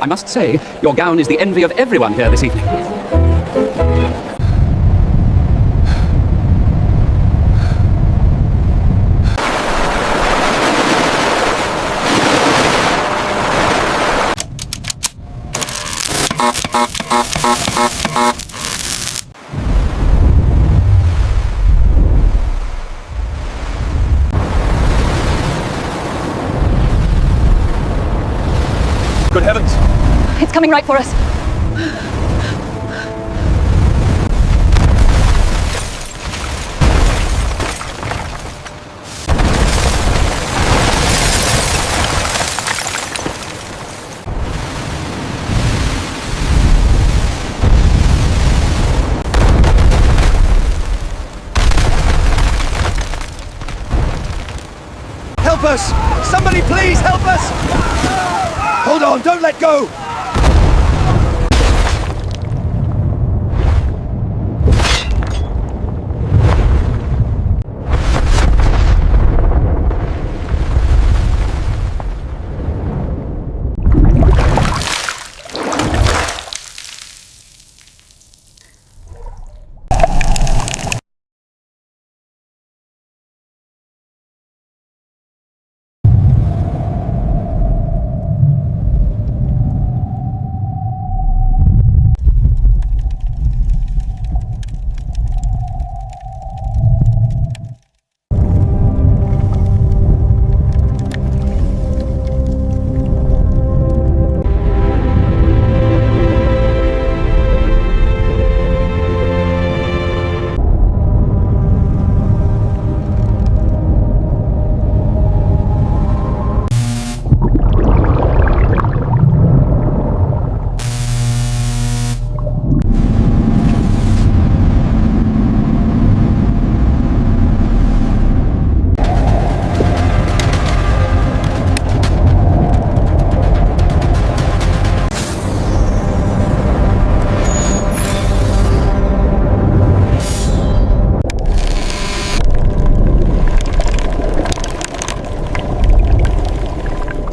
I must say, your gown is the envy of everyone here this evening. Good heavens! It's coming right for us. Help us! Somebody please help us! Hold on, don't let go!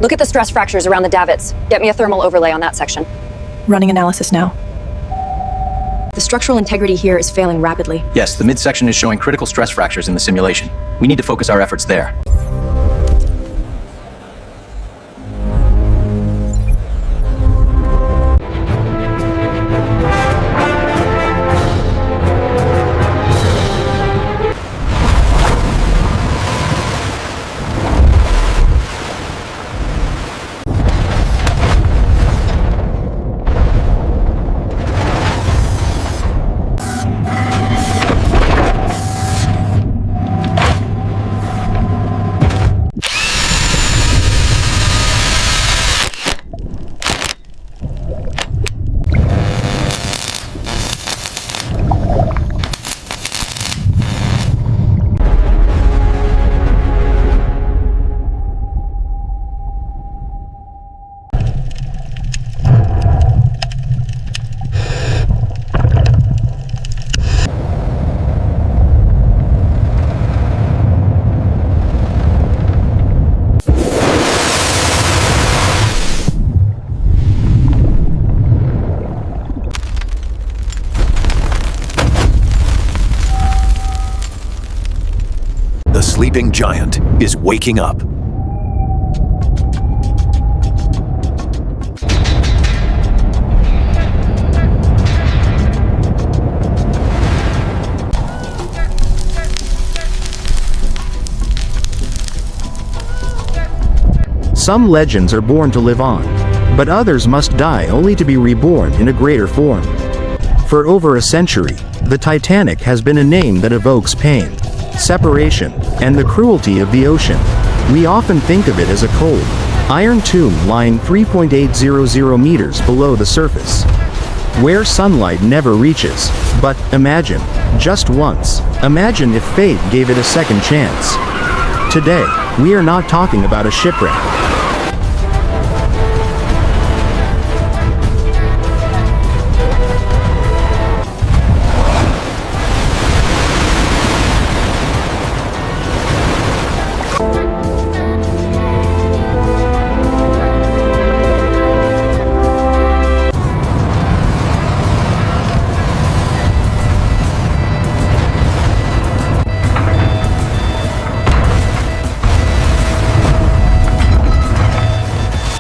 Look at the stress fractures around the davits. Get me a thermal overlay on that section. Running analysis now. The structural integrity here is failing rapidly. Yes, the midsection is showing critical stress fractures in the simulation. We need to focus our efforts there. The sleeping giant is waking up. Some legends are born to live on, but others must die only to be reborn in a greater form. For over a century, the Titanic has been a name that evokes pain, separation, and the cruelty of the ocean. We often think of it as a cold, iron tomb lying 3.800 meters below the surface, where sunlight never reaches. But imagine, just once, imagine if fate gave it a second chance. Today, we are not talking about a shipwreck.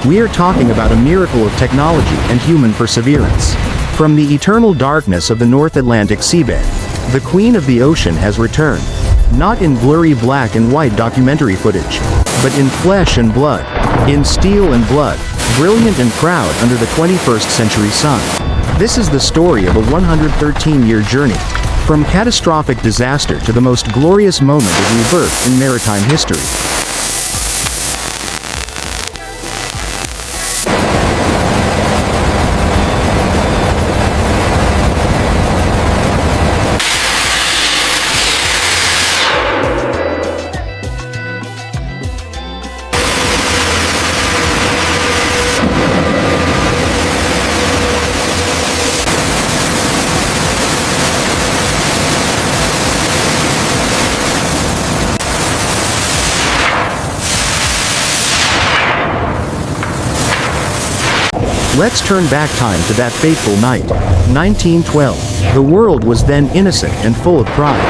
We are talking about a miracle of technology and human perseverance. From the eternal darkness of the North Atlantic seabed, the Queen of the Ocean has returned. Not in blurry black and white documentary footage, but in flesh and blood, in steel and blood, brilliant and proud under the 21st century sun. This is the story of a 113-year journey, from catastrophic disaster to the most glorious moment of rebirth in maritime history. Let's turn back time to that fateful night, 1912. The world was then innocent and full of pride.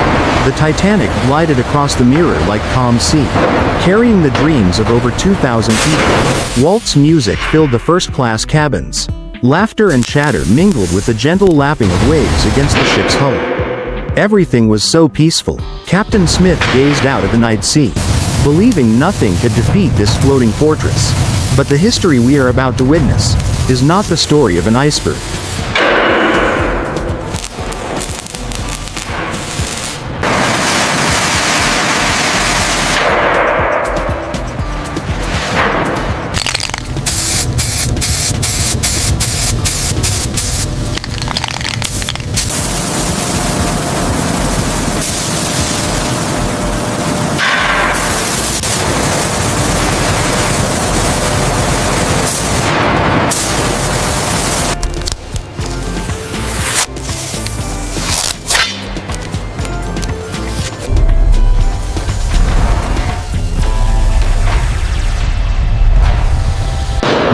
The Titanic glided across the mirror like calm sea, carrying the dreams of over 2,000 people. Waltz music filled the first-class cabins. Laughter and chatter mingled with the gentle lapping of waves against the ship's hull. Everything was so peaceful. Captain Smith gazed out at the night sea, believing nothing could defeat this floating fortress. But the history we are about to witness is not the story of an iceberg.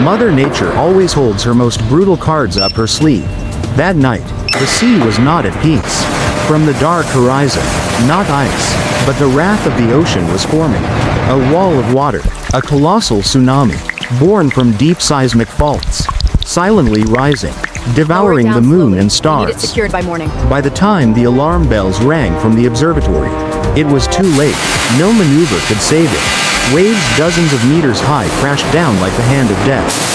Mother Nature always holds her most brutal cards up her sleeve. That night, the sea was not at peace. From the dark horizon, not ice, but the wrath of the ocean was forming. A wall of water, a colossal tsunami, born from deep seismic faults, silently rising, devouring the moon and stars. Need it secured by morning. By the time the alarm bells rang from the observatory, it was too late. No maneuver could save it. Waves dozens of meters high crashed down like the hand of death.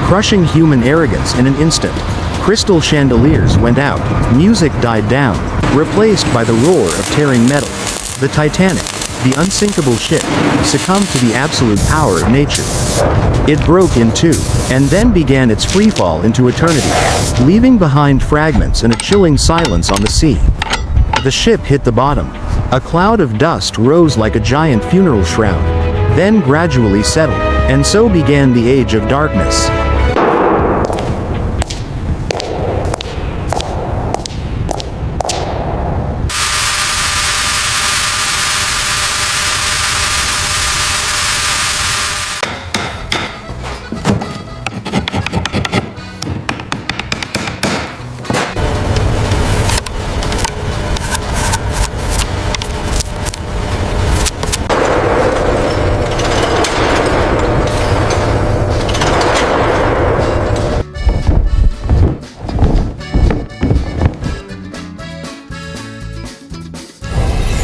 Crushing human arrogance in an instant. Crystal chandeliers went out, music died down, replaced by the roar of tearing metal. The Titanic, the unsinkable ship, succumbed to the absolute power of nature. It broke in two, and then began its freefall into eternity, leaving behind fragments and a chilling silence on the sea. The ship hit the bottom. A cloud of dust rose like a giant funeral shroud, then gradually settled, and so began the age of darkness.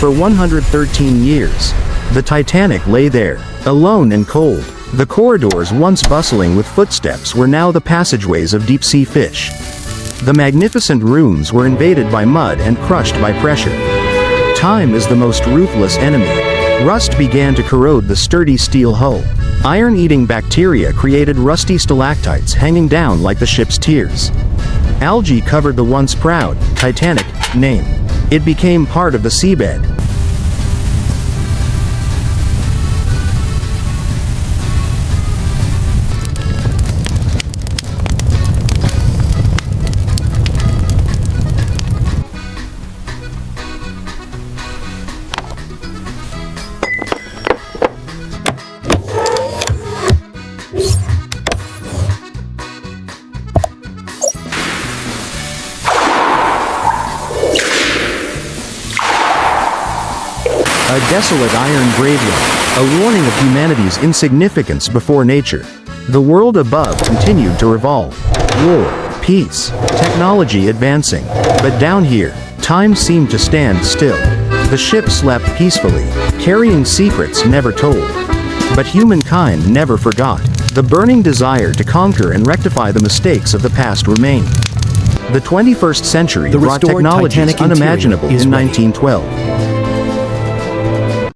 For 113 years, the Titanic lay there, alone and cold. The corridors once bustling with footsteps were now the passageways of deep-sea fish. The magnificent rooms were invaded by mud and crushed by pressure. Time is the most ruthless enemy. Rust began to corrode the sturdy steel hull. Iron-eating bacteria created rusty stalactites hanging down like the ship's tears. Algae covered the once proud Titanic name. It became part of the seabed. A desolate iron graveyard, a warning of humanity's insignificance before nature. The world above continued to revolve. War, peace, technology advancing. But down here, time seemed to stand still. The ship slept peacefully, carrying secrets never told. But humankind never forgot. The burning desire to conquer and rectify the mistakes of the past remained. The 21st century brought technologies unimaginable in 1912.